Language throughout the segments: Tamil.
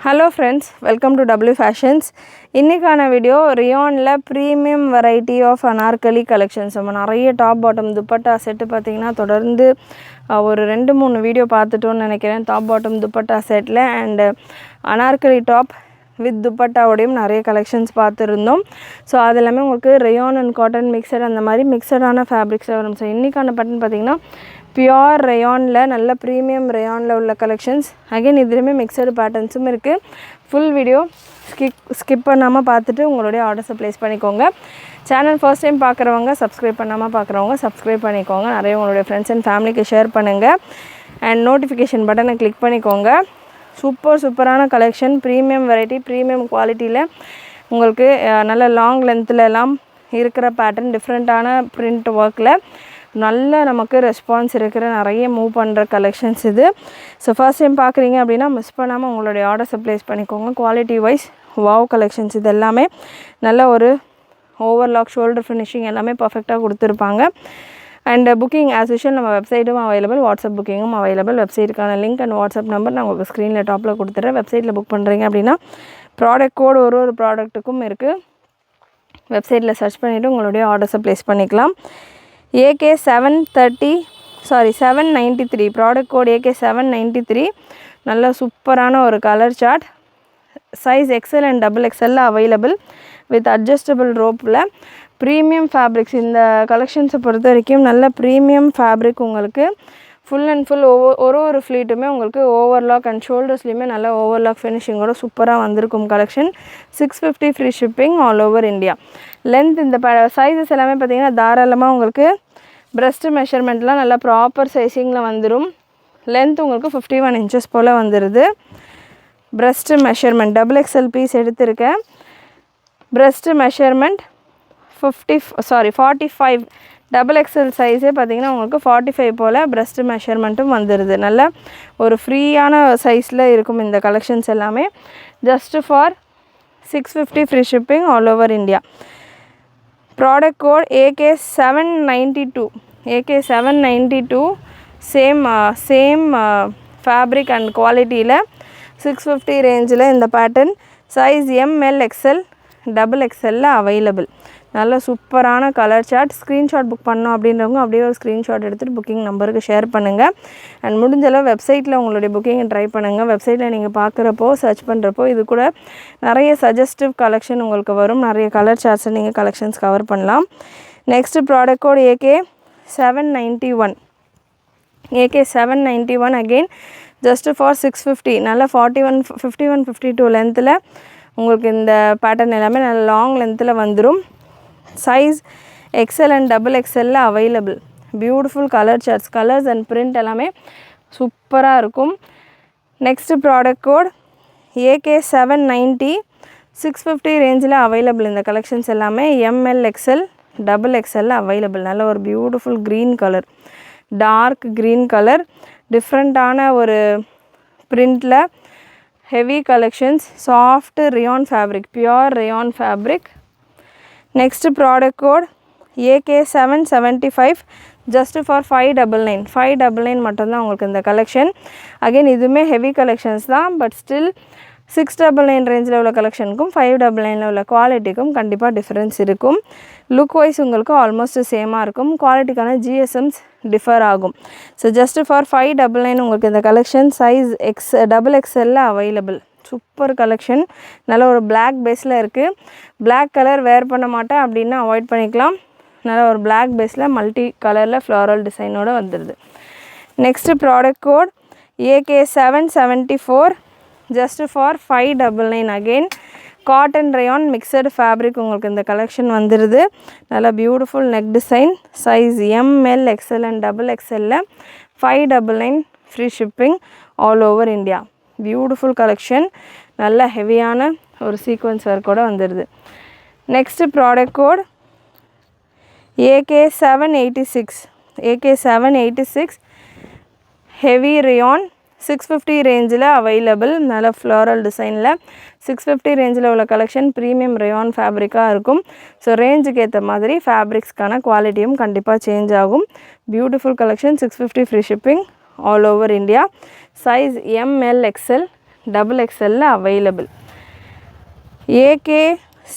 Hello friends, welcome to W Fashions. இன்னைக்கான வீடியோ ரியான்ல premium variety of Anarkali collections. நம்ம நிறைய டாப் பாட்டம் துப்பட்டா செட் பார்த்தீங்கன்னா தொடர்ந்து ஒரு 2-3 வீடியோ பார்த்துட்டோம்னு நினைக்கிறேன். டாப் பாட்டம் துப்பட்டா செட்டில் அண்ட் அனார்கலி டாப் வித் துப்பட்டாவோடையும் நிறைய கலெக்ஷன்ஸ் பார்த்துருந்தோம். ஸோ அது எல்லாமே உங்களுக்கு ரயான் அண்ட் காட்டன் மிக்சட் அந்த மாதிரி மிக்சடான ஃபேப்ரிக்ஸில் வரும். ஸோ இன்றைக்கான பேட்டர்ன் பார்த்திங்கன்னா பியோர் ரயானில் நல்ல ப்ரீமியம் ரயானில் உள்ள கலெக்ஷன்ஸ். அகைன் இதுலேயுமே மிக்சடு பேட்டர்ன்ஸும் இருக்குது. ஃபுல் வீடியோ ஸ்கிப் பண்ணாமல் பார்த்துட்டு உங்களுடைய ஆர்டர்ஸை ப்ளேஸ் பண்ணிக்கோங்க. சேனல் ஃபர்ஸ்ட் டைம் பார்க்குறவங்க சப்ஸ்கிரைப் பண்ணாமல் பார்க்குறவங்க சப்ஸ்கிரைப் பண்ணிக்கோங்க. நிறைய உங்களுடைய ஃப்ரெண்ட்ஸ் அண்ட் ஃபேமிலிக்கு ஷேர் பண்ணுங்கள் அண்ட் நோட்டிஃபிகேஷன் பட்டனை கிளிக் பண்ணிக்கோங்க. சூப்பரான கலெக்ஷன், ப்ரீமியம் வெரைட்டி, ப்ரீமியம் குவாலிட்டியில் உங்களுக்கு நல்ல லாங் லென்த்துலலாம் இருக்கிற பேட்டர்ன், டிஃப்ரெண்ட்டான பிரிண்ட் ஒர்க்கில் நல்ல நமக்கு ரெஸ்பான்ஸ் இருக்கிற நிறைய மூவ் பண்ணுற கலெக்ஷன்ஸ் இது. ஸோ ஃபர்ஸ்ட் டைம் பார்க்குறீங்க அப்படின்னா மிஸ் பண்ணாமல் உங்களுடைய ஆர்டர்ஸை ப்ளேஸ் பண்ணிக்கோங்க. குவாலிட்டி வைஸ் வாவ் கலெக்ஷன்ஸ் இது எல்லாமே நல்ல ஒரு ஓவர்லாக் ஷோல்டர் ஃபினிஷிங் எல்லாமே பர்ஃபெக்டாக கொடுத்துருப்பாங்க. அண்ட் புக்கிங் ஆஸ் யூஷுவல் நம்ம வெப்சைட்டும் அவைலபிள், வாட்ஸ்அப் புக்கிங்கும் அவைலபிள். வெப்சைட்டுக்கான லிங்க் அண்ட் வாட்ஸ்அப் நம்பர் நான் உங்களுக்கு ஸ்க்ரீனில் டாப்பில் கொடுத்துட்றேன். வெப்சைட்டில் புக் பண்ணுறீங்க அப்படின்னா ப்ராடக்ட் கோடு ஒரு ப்ராடக்ட்டுக்கும் இருக்குது. வெப்சைட்டில் சர்ச் பண்ணிவிட்டு உங்களுடைய ஆர்டர்ஸை ப்ளேஸ் பண்ணிக்கலாம். AK793 product code AK793. நல்ல சூப்பரான ஒரு colour chart. Size XL and XXL available with adjustable ரோப்பில் ப்ரீமியம் ஃபேப்ரிக்ஸ். இந்த கலெக்ஷன்ஸை பொறுத்த வரைக்கும் நல்ல ப்ரீமியம் ஃபேப்ரிக் உங்களுக்கு ஃபுல் அண்ட் ஃபுல் ஒரு ஃப்ளீட்டுமே உங்களுக்கு ஓவர்லாக் அண்ட் ஷோல்டர்ஸ்லேயுமே நல்ல ஓவர்லாக் ஃபினிஷிங்கோட சூப்பராக வந்திருக்கும் collection. 650 free shipping all over India. Length இந்த சைஸஸ் எல்லாமே பார்த்திங்கன்னா தாராளமாக உங்களுக்கு ப்ரெஸ்ட்டு மெஷர்மெண்ட்லாம் நல்லா ப்ராப்பர் சைஸிங்கில் வந்துடும். லென்த் உங்களுக்கு 51 இன்ச்சஸ் போல் வந்துடுது. ப்ரெஸ்ட்டு மெஷர்மெண்ட் XXL பீஸ் எடுத்திருக்கேன். Breast measurement 45. XXL சைஸே பார்த்திங்கன்னா உங்களுக்கு 45 போல் ப்ரெஸ்ட்டு மெஷர்மெண்ட்டும் வந்துடுது. நல்ல ஒரு ஃப்ரீயான சைஸில் இருக்கும் இந்த கலெக்ஷன்ஸ் எல்லாமே. Just for 650 free shipping all over India. Product code AK792 same fabric and குவாலிட்டியில் 650 ரேஞ்சில் இந்த pattern. Size ML XL XXL available. நல்ல சூப்பரான கலர் சார்ட். ஸ்க்ரீன்ஷாட் புக் பண்ணோம் அப்படின்றவங்க அப்படியே ஒரு ஸ்க்ரீன்ஷாட் எடுத்துகிட்டு புக்கிங் நம்பருக்கு ஷேர் பண்ணுங்கள். அண்ட் முடிஞ்சளவு வெப்சைட்டில் உங்களுடைய புக்கிங்கை ட்ரை பண்ணுங்கள். வெப்சைட்டில் நீங்கள் பார்க்குறப்போ சர்ச் பண்ணுறப்போ இது கூட நிறைய சஜஸ்டிவ் கலெக்ஷன் உங்களுக்கு வரும். நிறைய கலர் சார்ட்ஸை நீங்கள் கலெக்ஷன்ஸ் கவர் பண்ணலாம். Next product code AK791 again just for 650. நல்ல 51, 52 லென்த்தில் உங்களுக்கு இந்த பேட்டர்ன் எல்லாமே நல்ல லாங் லென்த்தில் வந்துடும். Size XL and XXL available. Beautiful colour charts, colours and print எல்லாமே சூப்பராக இருக்கும். நெக்ஸ்ட்டு ப்ராடக்ட் கோட் AK790 650 ரேஞ்சில் அவைலபிள். இந்த கலெக்ஷன்ஸ் எல்லாமே ML XL XXL அவைலபிள். நல்ல ஒரு beautiful green colour, dark green colour, டிஃப்ரெண்ட்டான ஒரு பிரிண்டில் heavy collections. Soft rayon fabric, pure rayon fabric. Next product code AK775 just for 599 மட்டும்தான் உங்களுக்கு இந்த கலெக்ஷன். அகெயின் இதுவுமே ஹெவி கலெக்ஷன்ஸ் தான். பட் ஸ்டில் 699 ரேஞ்சில் உள்ள கலெக்ஷனுக்கும் 599 உள்ள குவாலிட்டிக்கும் கண்டிப்பாக டிஃப்ரென்ஸ் இருக்கும். லுக் வைஸ் உங்களுக்கு ஆல்மோஸ்ட் சேமாக இருக்கும். குவாலிட்டிக்கான GSMs டிஃபர் ஆகும். ஸோ ஜஸ்ட்டு ஃபார் 599 உங்களுக்கு இந்த collection. Size XXL available. Super collection. நல்ல ஒரு பிளாக் பேஸில் இருக்குது. பிளாக் கலர் வேர் பண்ண மாட்டேன் அப்படின்னா அவாய்ட் பண்ணிக்கலாம். நல்ல ஒரு பிளாக் பேஸில் மல்டி கலரில் ஃப்ளாரல் டிசைனோடு வந்துடுது. Next product code AK774 just for 599. Again cotton rayon mixed fabric உங்களுக்கு இந்த கலெக்ஷன் வந்துடுது. நல்ல beautiful neck design. Size ML XL and XXL 599 free shipping all over India. Beautiful collection. நல்ல ஹெவியான ஒரு சீக்வன்ஸ் ஒர்க்கோடு வந்துடுது. Next product code AK786 heavy rayon 650 ரேஞ்சில் அவைலபிள். நல்ல ஃப்ளாரல் டிசைனில் 650 ரேஞ்சில் உள்ள கலெக்ஷன் ப்ரீமியம் ரயான் ஃபேப்ரிக்காக இருக்கும். ஸோ ரேஞ்சுக்கு ஏற்ற மாதிரி ஃபேப்ரிக்ஸ்க்கான குவாலிட்டியும் கண்டிப்பாக சேஞ்ச் ஆகும். Beautiful collection. 650 free shipping all over India. Size ML XL XXL available. AK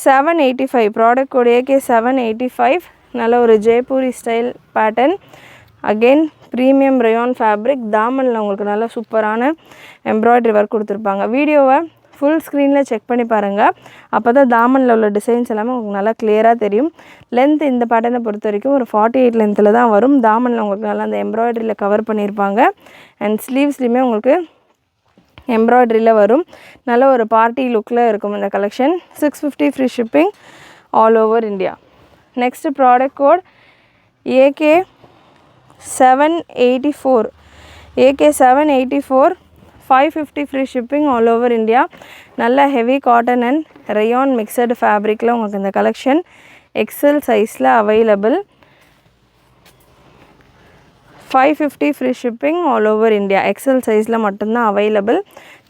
785 product code AK 785 நல்ல ஒரு Jaipuri style pattern. Again premium rayon fabric. தாமனில் உங்களுக்கு நல்ல சூப்பரான எம்ப்ராய்டரி ஒர்க் கொடுத்துருப்பாங்க. வீடியோவை ஃபுல் ஸ்க்ரீனில் செக் பண்ணி பாருங்கள். அப்போ தான் தாமனில் உள்ள டிசைன்ஸ் எல்லாமே உங்களுக்கு நல்லா கிளியராக தெரியும். லென்த் இந்த பேட்டர்னை பொறுத்த வரைக்கும் ஒரு 48 லென்த்தில் தான் வரும். தாமனில் உங்களுக்கு நல்லா அந்த எம்ப்ராய்டரியில் கவர் பண்ணியிருப்பாங்க. அண்ட் ஸ்லீவ்ஸ்லேயுமே உங்களுக்கு எம்ப்ராய்டரியில் வரும். நல்ல ஒரு பார்ட்டி லுக்கில் இருக்கும் இந்த collection. 650 free shipping all over India. Next product code AK 784 AK 784 550 free shipping all over India. நல்ல heavy cotton and rayon mixed ஃபேப்ரிக்கில் உங்களுக்கு இந்த கலெக்ஷன் XL சைஸில் available. 550 free shipping all over India. XL சைஸில் மட்டும்தான் அவைலபிள்.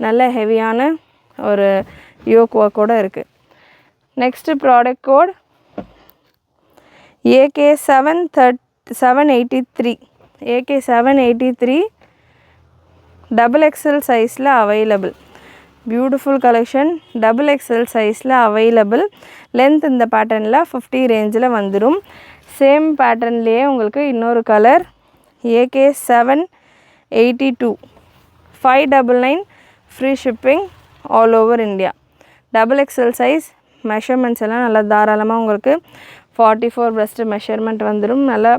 நல்ல ஹெவியான ஒரு யோக் ஒர்க்கோடு இருக்குது. Next product code AK 783 AK 783 XXL சைஸில் அவைலபிள். Beautiful collection. XXL சைஸில் அவைலபிள். லென்த் இந்த பேட்டர்னில் 50 ரேஞ்சில் வந்துடும். சேம் பேட்டர்ன்லேயே உங்களுக்கு இன்னொரு colour AK 782 599 free shipping all over India. XXL size. Measurements எல்லாம் நல்லா தாராளமாக உங்களுக்கு 44 பிரஸ்ட் மெஷர்மெண்ட் வந்துடும். நல்லா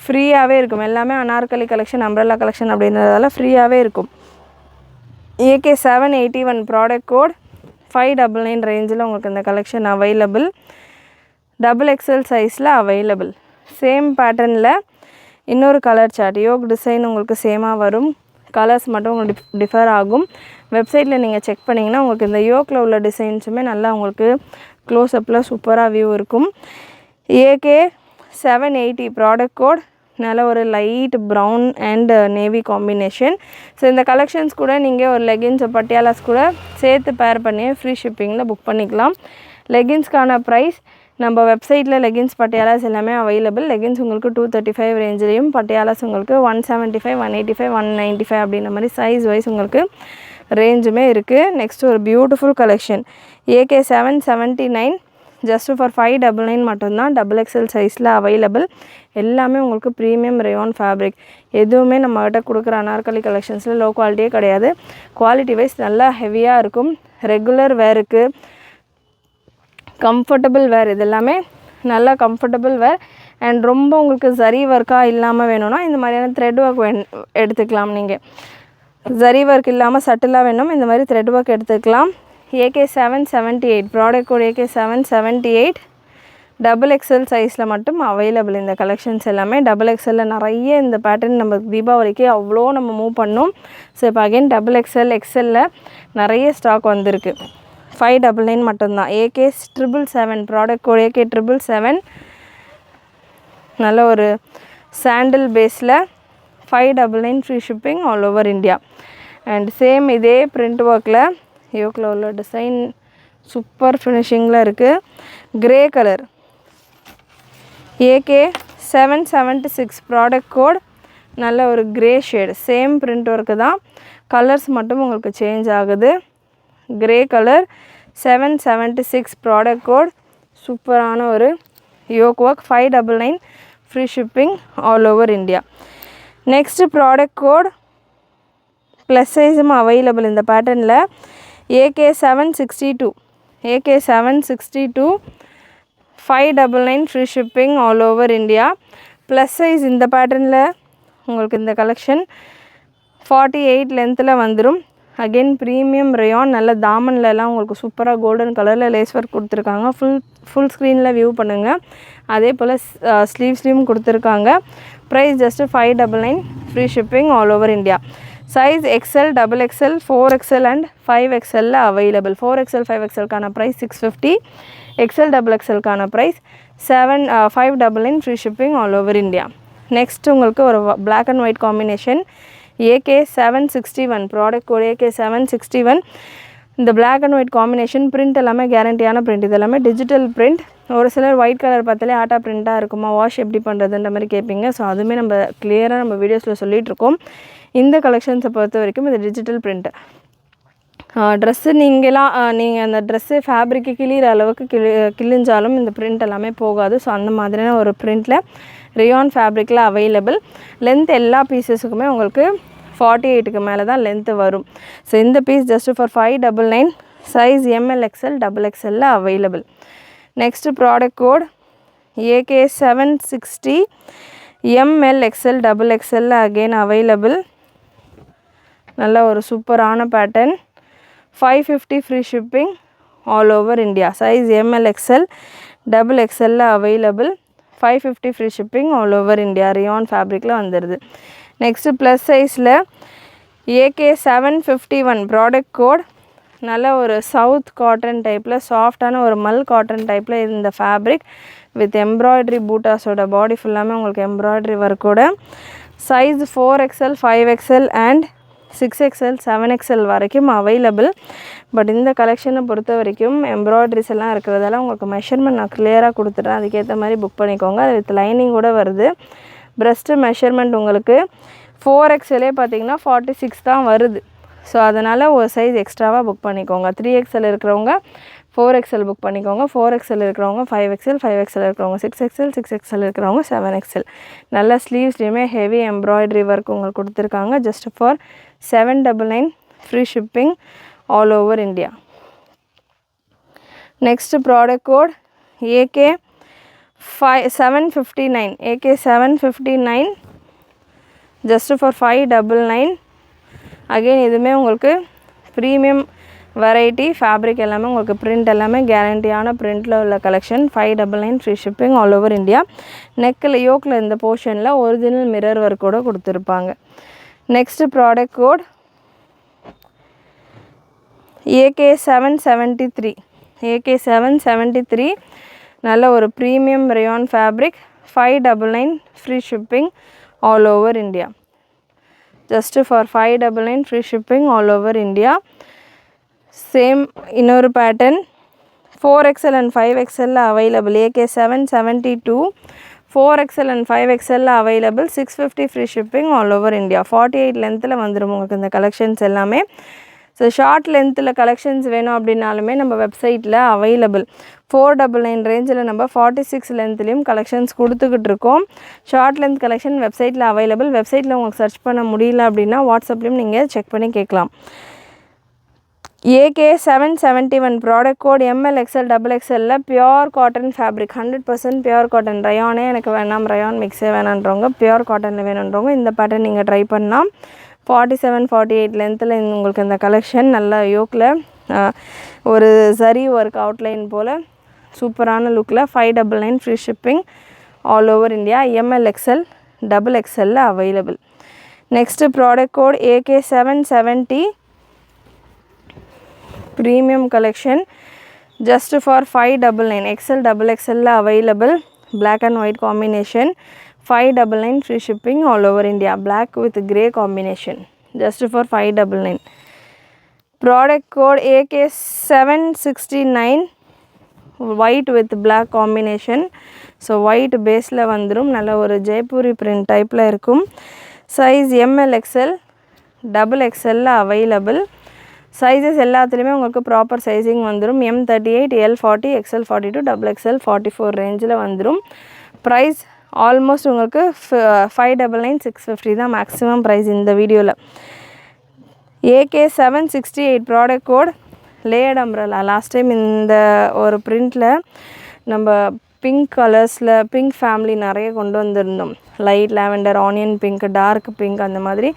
ஃப்ரீயாகவே இருக்கும். எல்லாமே அனார்கலி கலெக்ஷன், அம்ப்ரெல்லா கலெக்ஷன் அப்படின்றதால ஃப்ரீயாகவே இருக்கும். AK 781 ப்ராடக்ட் கோட் 599 ரேஞ்சில் உங்களுக்கு இந்த கலெக்ஷன் அவைலபிள். XXL சைஸில் அவைலபிள். சேம் பேட்டர்னில் இன்னொரு கலர் சார்ட். யோக் டிசைன் உங்களுக்கு சேமாக வரும். கலர்ஸ் மட்டும் உங்களுக்கு டிஃபர் ஆகும். வெப்சைட்டில் நீங்கள் செக் பண்ணிங்கன்னா உங்களுக்கு இந்த யோக்கில் உள்ள டிசைன்ஸுமே நல்லா உங்களுக்கு க்ளோஸ்அப்பில் சூப்பராக வியூ இருக்கும். AK 780 ப்ராடக்ட் கோட் நல்ல ஒரு light brown and navy combination. So இந்த கலெக்ஷன்ஸ் கூட நீங்கள் ஒரு லெகின்ஸ் பட்டியாலாஸ் கூட சேர்த்து பேர் பண்ணி ஃப்ரீ ஷிப்பிங்கில் புக் பண்ணிக்கலாம். லெகின்ஸ்க்கான ப்ரைஸ் நம்ம வெப்சைட்டில் லெகின்ஸ் பட்டியாலாஸ் எல்லாமே அவைலபிள். லெகின்ஸ் உங்களுக்கு 235 ரேஞ்சிலையும், பட்டியாலாஸ் உங்களுக்கு 175 185 195 அப்படின்ற மாதிரி சைஸ் வைஸ் உங்களுக்கு ரேஞ்சுமே இருக்குது. நெக்ஸ்ட் ஒரு beautiful collection AK 779 just for 599 மட்டும்தான். XXL சைஸில் அவைலபிள். எல்லாமே உங்களுக்கு ப்ரீமியம் ரயான் ஃபேப்ரிக். எதுவுமே நம்மகிட்ட கொடுக்குற அனார்கலி கலெக்ஷன்ஸில் லோ குவாலிட்டியே கிடையாது. குவாலிட்டி வைஸ் நல்லா ஹெவியாக இருக்கும். ரெகுலர் வேருக்கு, கம்ஃபர்டபுள் வேர், இது எல்லாமே நல்லா கம்ஃபர்டபுள் வேர். அண்ட் ரொம்ப உங்களுக்கு ஜரி ஒர்க்காக இல்லாமல் வேணும்னா இந்த மாதிரியான த்ரெட் ஒர்க் எடுத்துக்கலாம். நீங்கள் ஜரி ஒர்க் இல்லாமல் சட்டிலாக வேணும், இந்த மாதிரி த்ரெட் ஒர்க் எடுத்துக்கலாம். AK 778 product code AK 778 XXL சைஸில் மட்டும் அவைலபிள். இந்த கலெக்ஷன்ஸ் எல்லாமே XXL நிறைய இந்த பேட்டர்ன் நம்ம தீபாவளிக்கு அவ்வளோ நம்ம மூவ் பண்ணோம். ஸோ இப்போ அகைன் XXL XL நிறைய ஸ்டாக் வந்திருக்கு. 599 மட்டும்தான். AK 777 ப்ராடக்ட் கோட் AK 777 நல்ல ஒரு சாண்டில் பேஸில் 599 free shipping all over India. And same இதே பிரிண்ட் ஒர்க்கில் யோக்கில் உள்ள டிசைன் சூப்பர் ஃபினிஷிங்கில் இருக்குது. Grey colour AK 776 product code நல்ல ஒரு grey shade. Same print work தான், கலர்ஸ் மட்டும் உங்களுக்கு சேஞ்ச் ஆகுது. Grey colour 776 product code. சூப்பரான ஒரு yoke work. 599 free shipping all over India. Next product code plus சைஸும் அவைலபிள் இந்த பேட்டர்னில். AK 762 AK 762 599 free shipping all over India. Plus size இந்த பேட்டர்னில் உங்களுக்கு இந்த கலெக்ஷன் 48 லென்த்தில் வந்துடும். அகெயின் ப்ரீமியம் ரயான் நல்ல தாமன்லலாம் உங்களுக்கு சூப்பராக கோல்டன் கலரில் லேஸ் ஒர்க் கொடுத்துருக்காங்க. ஃபுல் ஸ்க்ரீனில் வியூ பண்ணுங்கள். அதே போல் ஸ்லீவ்ஸ்லேயும் கொடுத்துருக்காங்க. Price just 599 free shipping all over India. Size XL XXL 4XL and 5XL available. 4XL 5XLக்கான ப்ரைஸ் 650. XL XXLக்கான price 599 free shipping all over India. Next உங்களுக்கு ஒரு black and white combination AK 761 product code AK 761. இந்த black and white combination print எல்லாமே கேரண்டியான பிரிண்ட். இது எல்லாமே டிஜிட்டல் பிரிண்ட். ஒரு சிலர் ஒயிட் கலர் பார்த்தாலே ஆட்டா பிரிண்ட்டாக இருக்குமா, வாஷ் எப்படி பண்ணுறதுன்ற மாதிரி கேட்பீங்க. ஸோ அதுவுமே நம்ம கிளியராக நம்ம வீடியோஸில் சொல்லிகிட்ருக்கோம். இந்த கலெக்ஷன்ஸை பொறுத்த வரைக்கும் இது டிஜிட்டல் பிரிண்ட். ட்ரெஸ்ஸு நீங்கள் அந்த ட்ரெஸ்ஸு ஃபேப்ரிக்கு கிழிகிற அளவுக்கு கிழிஞ்சாலும் இந்த பிரிண்ட் எல்லாமே போகாது. ஸோ அந்த மாதிரியான ஒரு பிரிண்ட்டில் ரியான் ஃபேப்ரிக்கில் அவைலபிள். லென்த் எல்லா பீசஸுக்குமே உங்களுக்கு 48க்கு மேலே தான் லென்த்து வரும். ஸோ இந்த piece just for 599, size ML XL XXL available. Next product code AK760 ML XL XXL again available. நல்ல ஒரு சூப்பரான pattern. 550 free shipping all over India. Size ML XL XXL available. 550 free shipping all over India. Rayon ஃபேப்ரிக்கில் வந்துடுது. நெக்ஸ்ட்டு ப்ளஸ் சைஸில் AK751 ப்ராடக்ட் கோட். நல்ல ஒரு சவுத் காட்டன் டைப்பில் சாஃப்டான ஒரு மல் காட்டன் டைப்பில் இந்த ஃபேப்ரிக் வித் எம்ப்ராய்டரி பூட்டாஸோட பாடி ஃபுல்லாமே உங்களுக்கு embroidery ஒர்க்கோட. Size 4XL 5XL and 6XL 7XL வரைக்கும் அவைலபிள். பட் இந்த கலெக்ஷனை பொறுத்த வரைக்கும் எம்ப்ராய்டரிஸ் எல்லாம் இருக்கிறதால உங்களுக்கு மெஷர்மெண்ட் நான் கிளியராக கொடுத்துட்றேன். அதுக்கேற்ற மாதிரி புக் பண்ணிக்கோங்க. அது வித் லைனிங் கூட வருது. ப்ரெஸ்ட்டு மெஷர்மெண்ட் உங்களுக்கு 4XL பார்த்தீங்கன்னா 46 தான் வருது. ஸோ அதனால் ஒரு சைஸ் எக்ஸ்ட்ராவாக புக் பண்ணிக்கோங்க. 3XL இருக்கிறவங்க 4XL புக் பண்ணிக்கோங்க. 4XL இருக்கிறவங்க 5XL, 5XL இருக்கிறவங்க 6XL, 6XL இருக்கிறவங்க 7XL. நல்ல ஸ்லீவ்ஸ்லேயுமே ஹெவி எம்ப்ராய்டரி ஒர்க் உங்களுக்கு கொடுத்துருக்காங்க. Just for 799 free shipping all over India. Next product code AK759 just for 599. Again இதுவுமே உங்களுக்கு ப்ரீமியம் வெரைட்டி ஃபேப்ரிக் எல்லாமே உங்களுக்கு பிரிண்ட் எல்லாமே கேரண்டியான பிரிண்டில் உள்ள collection. 599 free shipping all over India. நெக்கில் யோக்கில் இந்த போர்ஷனில் ஒரிஜினல் மிரர் ஒர்க்கோடு கொடுத்துருப்பாங்க. நெக்ஸ்ட்டு ப்ராடக்ட் கோட் AK773 நல்ல ஒரு premium rayon fabric. 599 free shipping all over India. Just for 599 free shipping all over India. Same இன்னொரு pattern 4XL and 5XL available. AK772 4XL and 5XL available. 650 free shipping all over India. 48 லென்த்தில் வந்துடும் உங்களுக்கு இந்த கலெக்ஷன்ஸ் எல்லாமே. ஸோ ஷார்ட் லென்த்தில் கலெக்ஷன்ஸ் வேணும் அப்படின்னாலுமே நம்ம வெப்சைட்டில் அவைலபிள். 499 ரேஞ்சில் நம்ம 46 லென்த்லேயும் கலெக்ஷன்ஸ் கொடுத்துக்கிட்டு இருக்கோம். ஷார்ட் லென்த் கலெக்ஷன் வெப்சைட்டில் அவைலபிள். வெப்சைட்டில் உங்களுக்கு சர்ச் பண்ண முடியல அப்படின்னா வாட்ஸ்அப்லேயும் நீங்கள் செக் பண்ணி கேட்கலாம். AK771 product code ML XL XXL pure cotton fabric. 100% pure cotton. ரயானே எனக்கு வேணாம், ரயான் மிக்ஸே வேணான்றவங்க, பியோர் காட்டனில் வேணுன்றவங்க இந்த பேட்டர்ன் நீங்கள் ட்ரை பண்ணலாம். 47 48 லென்த்தில் உங்களுக்கு இந்த கலெக்ஷன் நல்ல யோக்கில் ஒரு சரி ஒர்க் அவுட்லைன் போல் சூப்பரான லுக்கில் 599 free shipping all over India. ML XL XXL available. Next product code AK770 premium collection. Just for 599 XL XXL available. Black and white combination. 599 free shipping all over India. Black with grey combination. Just for 599. Product code AK769 white with black combination. So white பேஸில் வந்துடும். நல்ல ஒரு ஜெய்ப்பூரி பிரிண்ட் டைப்பில் இருக்கும். Size ML XL XXL available. Sizes எல்லாத்துலேயுமே உங்களுக்கு ப்ராப்பர் சைஸிங் வந்துடும். M38 L40 XL42 XXL 44 ரேஞ்சில் வந்துடும். ப்ரைஸ் ஆல்மோஸ்ட் உங்களுக்கு 599 650 தான் மேக்ஸிமம் ப்ரைஸ் இந்த வீடியோவில். AK768 product code layered umbrella. Last time இந்த ஒரு பிரிண்டில் நம்ம பிங்க் கலர்ஸில் பிங்க் ஃபேமிலி நிறைய கொண்டு வந்திருந்தோம். Light lavender, onion pink, dark pink அந்த மாதிரி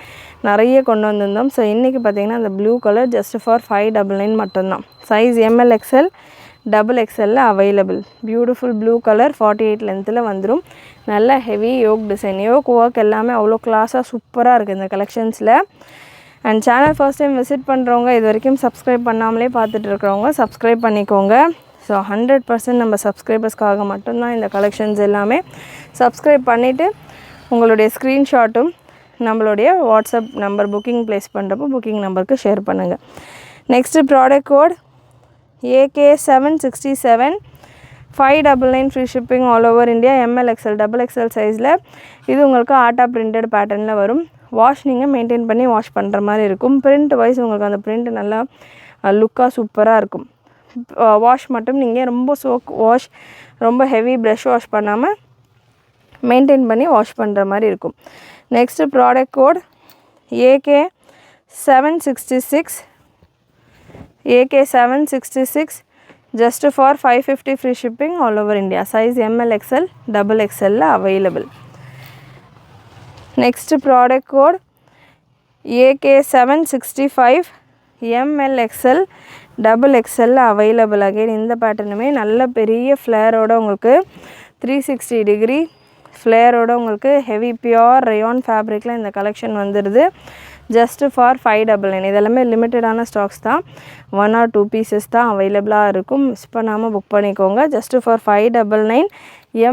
நிறைய கொண்டு வந்திருந்தோம். ஸோ இன்றைக்கி பார்த்திங்கன்னா அந்த ப்ளூ கலர் ஜஸ்ட் ஃபார் 599 மட்டும்தான். Size ML XL XXL available. Beautiful blue colour 48 லென்த்தில் வந்துடும். நல்ல heavy yoke design. Yoke work எல்லாமே அவ்வளோ கிளாஸாக சூப்பராக இருக்குது இந்த கலெக்ஷன்ஸில். And channel first time visit பண்ணுறவங்க, இது வரைக்கும் சப்ஸ்கிரைப் பண்ணாமலே பார்த்துட்டு இருக்கிறவங்க சப்ஸ்கிரைப் பண்ணிக்கோங்க. ஸோ 100% நம்ம சப்ஸ்கிரைபர்ஸ்க்காக மட்டும்தான் இந்த கலெக்ஷன்ஸ் எல்லாமே. சப்ஸ்கிரைப் பண்ணிவிட்டு உங்களுடைய ஸ்க்ரீன்ஷாட்டும் நம்மளுடைய வாட்ஸ்அப் நம்பர் புக்கிங் ப்ளேஸ் பண்ணுறப்போ புக்கிங் நம்பருக்கு ஷேர் பண்ணுங்கள். Next product code AK767 599 free shipping all over India. ML XL XXL சைஸில் இது உங்களுக்கு ஆட்டா பிரிண்டட் பேட்டர்னில் வரும். வாஷ் நீங்கள் மெயின்டைன் பண்ணி வாஷ் பண்ணுற மாதிரி இருக்கும். பிரிண்ட் வைஸ் உங்களுக்கு அந்த பிரிண்ட் நல்லா லுக்காக சூப்பராக இருக்கும். வாஷ் மட்டும் நீங்கள் ரொம்ப சோக் வாஷ் ரொம்ப ஹெவி ப்ரஷ் வாஷ் பண்ணாமல் மெயின்டைன் பண்ணி வாஷ் பண்ணுற மாதிரி இருக்கும். Next product code AK766 AK766 just for 550 free shipping all over India. Size ML XL XXL available. Next product code AK765 ML XL XXL available. Again இந்த பேட்டர்னுமே நல்ல பெரிய ஃப்ளேரோட உங்களுக்கு 360 டிகிரி ஃப்ளேரோட உங்களுக்கு ஹெவி பியோர் ரயான் ஃபேப்ரிக்கில் இந்த கலெக்ஷன் வந்துடுது. Just for 599. இதெல்லாமே லிமிட்டடான ஸ்டாக்ஸ் தான், 1 or 2 பீசஸ் தான் அவைலபிளாக இருக்கும். மிஸ் பண்ணாமல் புக் பண்ணிக்கோங்க. Just for 599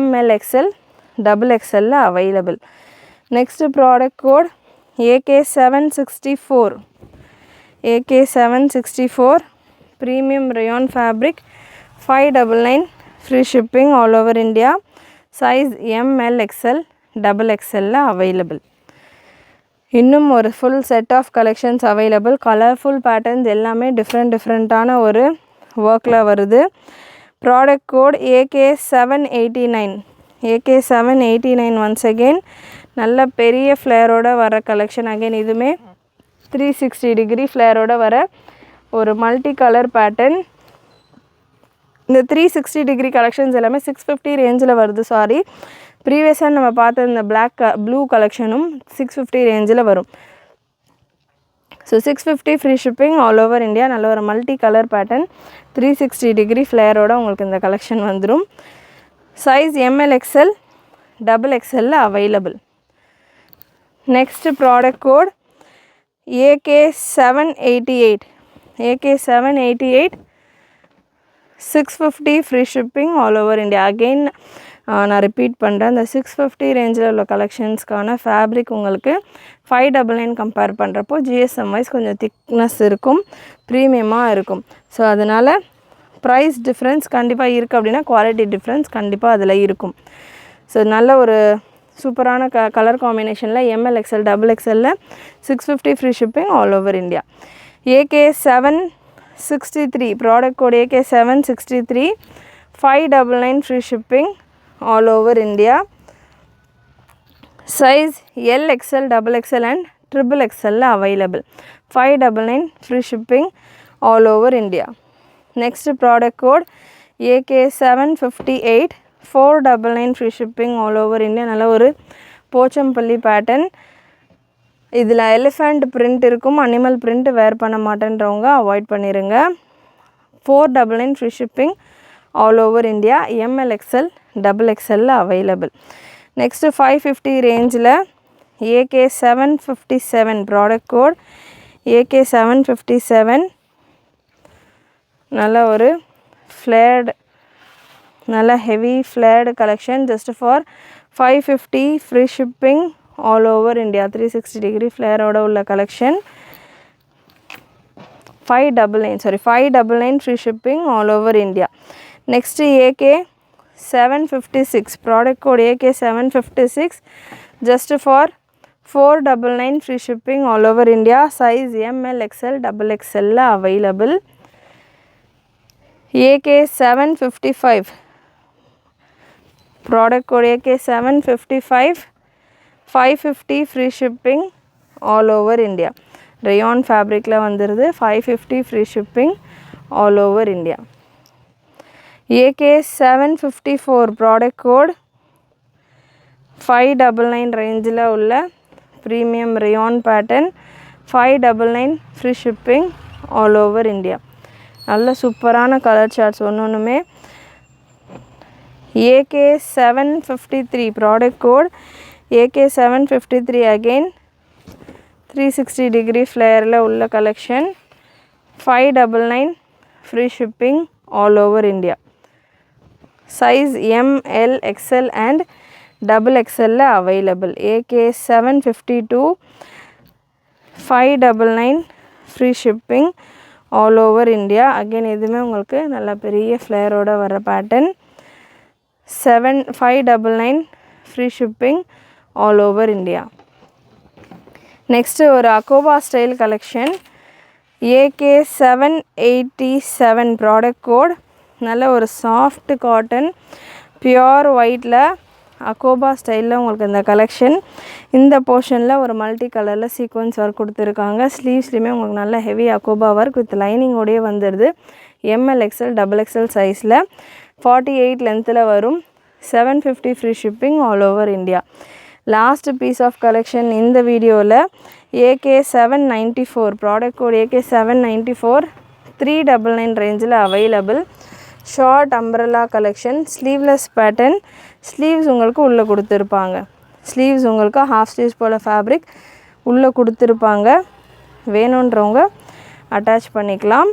ML XL XXL available. Next product code AK764 AK764 premium rayon fabric 599 free shipping all over India. Size ML XL XXL available. இன்னும் ஒரு full set of collections available. Colourful patterns எல்லாமே டிஃப்ரெண்ட்டான ஒரு ஒர்க்கில் வருது. Product code AK789 AK789 once again நல்ல பெரிய ஃப்ளேரோட வர கலெக்ஷன். அகெயின் இதுவுமே 360 டிகிரி ஃப்ளேரோட வர ஒரு மல்டி கலர் பேட்டர்ன். இந்த 360 டிகிரி கலெக்ஷன்ஸ் எல்லாமே 650 ரேஞ்சில் வருது. சாரி, ப்ரீவியஸாக நம்ம பார்த்த இந்த ப்ளூ கலெக்ஷனும் 650 ரேஞ்சில் வரும். So 650 free shipping all over India. நல்ல ஒரு மல்டி கலர் பேட்டர்ன் 360 டிகிரி ஃப்ளேரோட உங்களுக்கு இந்த கலெக்ஷன் வந்துடும். Size ML XL XXL available. Next product code AK788 AK788 650 free shipping all over India. Again நான் ரிப்பீட் பண்ணுறேன், இந்த 650 ரேஞ்சில் உள்ள கலெக்ஷன்ஸ்க்கான ஃபேப்ரிக் உங்களுக்கு 599 கம்பேர் பண்ணுறப்போ GSM வைஸ் கொஞ்சம் திக்னஸ் இருக்கும், ப்ரீமியமாக இருக்கும். ஸோ அதனால் ப்ரைஸ் டிஃப்ரென்ஸ் கண்டிப்பாக இருக்குது அப்படின்னா குவாலிட்டி டிஃப்ரென்ஸ் கண்டிப்பாக அதில் இருக்கும். ஸோ நல்ல ஒரு சூப்பரான கலர் காம்பினேஷனில் ML XL XXL 650 free shipping all over India. AK763 product code AK763 599 free shipping all over India. Size L XL XXL and XXL available. 599 free shipping all over India. Next product code AK758 499 free shipping all over India. நல்ல ஒரு போச்சம்பள்ளி பேட்டர்ன். இதில் எலிஃபண்ட் பிரிண்ட் இருக்கும், அனிமல் பிரிண்ட் வேர் பண்ண மாட்டேன்றவங்க அவாய்ட் பண்ணிடுங்க. 499 free shipping all over India. ML XL XXL available. Next 550 ரேஞ்சில் AK757 ப்ராடக்ட் கோட் AK757 நல்ல ஒரு ஃப்ளேர்டு நல்ல heavy flared collection. Just for 550 free shipping all over India. 360 degree ஃப்ளேரோட உள்ள collection. 599 free shipping all over India. Next AK756 product code AK756 just for 499 free shipping all over India. Size ML XL XXL available. AK755 product code AK755 550 free shipping all over India. Rayon fabric la vandirudhu. 550 free shipping all over India. AK754 product code 599 ரேஞ்சில் உள்ள premium rayon pattern 599 free shipping all over India. நல்ல சூப்பரான கலர் சார்ட்ஸ் ஒன்றுமே. AK753 product code AK753 again 360 degree ஃப்ளேரில் உள்ள collection. 599 free shipping all over India. Size ML XL and XXL available. AK752 599 free shipping all over India. Again இதுமே உங்களுக்கு நல்ல பெரிய ஃப்ளேரோட வர pattern. 599 free shipping all over India. Next ஒரு அகோபா style collection AK787 product code. நல்ல ஒரு சாஃப்ட் காட்டன் பியோர் ஒயிட்டில் அகோபா ஸ்டைலில் உங்களுக்கு இந்த கலெக்ஷன். இந்த போர்ஷனில் ஒரு மல்டி கலரில் சீக்வன்ஸ் ஒர்க் கொடுத்துருக்காங்க. ஸ்லீவ்ஸ்லேயுமே உங்களுக்கு நல்ல ஹெவி அகோபா ஒர்க் வித் லைனிங்கோடையே வந்துடுது. ML XL XXL சைஸில் 48 லென்த்தில் வரும். 750 free shipping all over India. Last piece of collection இந்த வீடியோவில் AK794 ப்ராடக்ட் கோட் AK794 399 ரேஞ்சில் available. Short umbrella collection. Sleeveless pattern. Sleeves உங்களுக்கு உள்ளே கொடுத்துருப்பாங்க. ஸ்லீவ்ஸ் உங்களுக்கு ஹாஃப் ஸ்லீவ்ஸ் போல் ஃபேப்ரிக் உள்ளே கொடுத்துருப்பாங்க. வேணுன்றவங்க அட்டாச் பண்ணிக்கலாம்.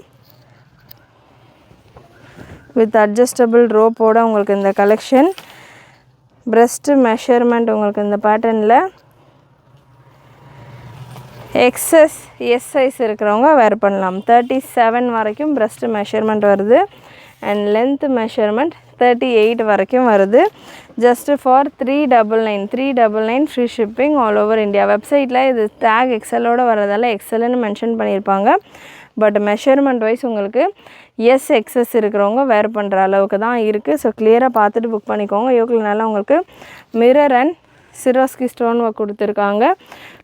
வித் அட்ஜஸ்டபிள் ரோப்போட உங்களுக்கு இந்த கலெக்ஷன். பிரஸ்ட்டு மெஷர்மெண்ட் உங்களுக்கு இந்த பேட்டர்னில் எக்ஸஸ் எஸ் சைஸ் இருக்கிறவங்க வேர் பண்ணலாம். 37 வரைக்கும் பிரஸ்ட்டு மெஷர்மெண்ட் வருது. அண்ட் லென்த் மெஷர்மெண்ட் 38 வரைக்கும் வருது. Just for 399 free shipping all over India. வெப்சைட்டில் இது டேக் எக்ஸலோடு வரதால் எக்ஸல்னு மென்ஷன் பண்ணியிருப்பாங்க. பட் மெஷர்மெண்ட் வைஸ் உங்களுக்கு எக்ஸஸ் இருக்கிறவங்க வேர் பண்ணுற அளவுக்கு தான் இருக்குது. ஸோ கிளியராக பார்த்துட்டு புக் பண்ணிக்கோங்க. யோக்கில்னால உங்களுக்கு மிரர் அண்ட் சிரோஸ்கி ஸ்டோன் ஒர்க் கொடுத்துருக்காங்க.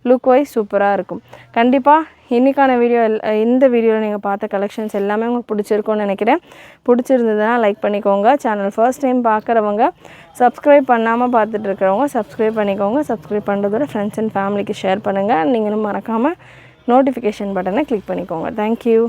லுக் வைஸ் சூப்பராக இருக்கும். கண்டிப்பாக இன்றைக்கான இந்த வீடியோவில் நீங்கள் பார்த்த கலெக்ஷன்ஸ் எல்லாமே உங்களுக்கு பிடிச்சிருக்கும்னு நினைக்கிறேன். பிடிச்சிருந்ததுன்னா லைக் பண்ணிக்கோங்க. சேனல் ஃபர்ஸ்ட் டைம் பார்க்குறவங்க, சப்ஸ்கிரைப் பண்ணாமல் பார்த்துட்டு இருக்கிறவங்க சப்ஸ்கிரைப் பண்ணிக்கோங்க. சப்ஸ்கிரைப் பண்ணுறதோட ஃப்ரெண்ட்ஸ் அண்ட் ஃபேமிலிக்கு ஷேர் பண்ணுங்கள். நீங்களும் மறக்காமல் நோட்டிஃபிகேஷன் பட்டனை கிளிக் பண்ணிக்கோங்க. தேங்க்யூ.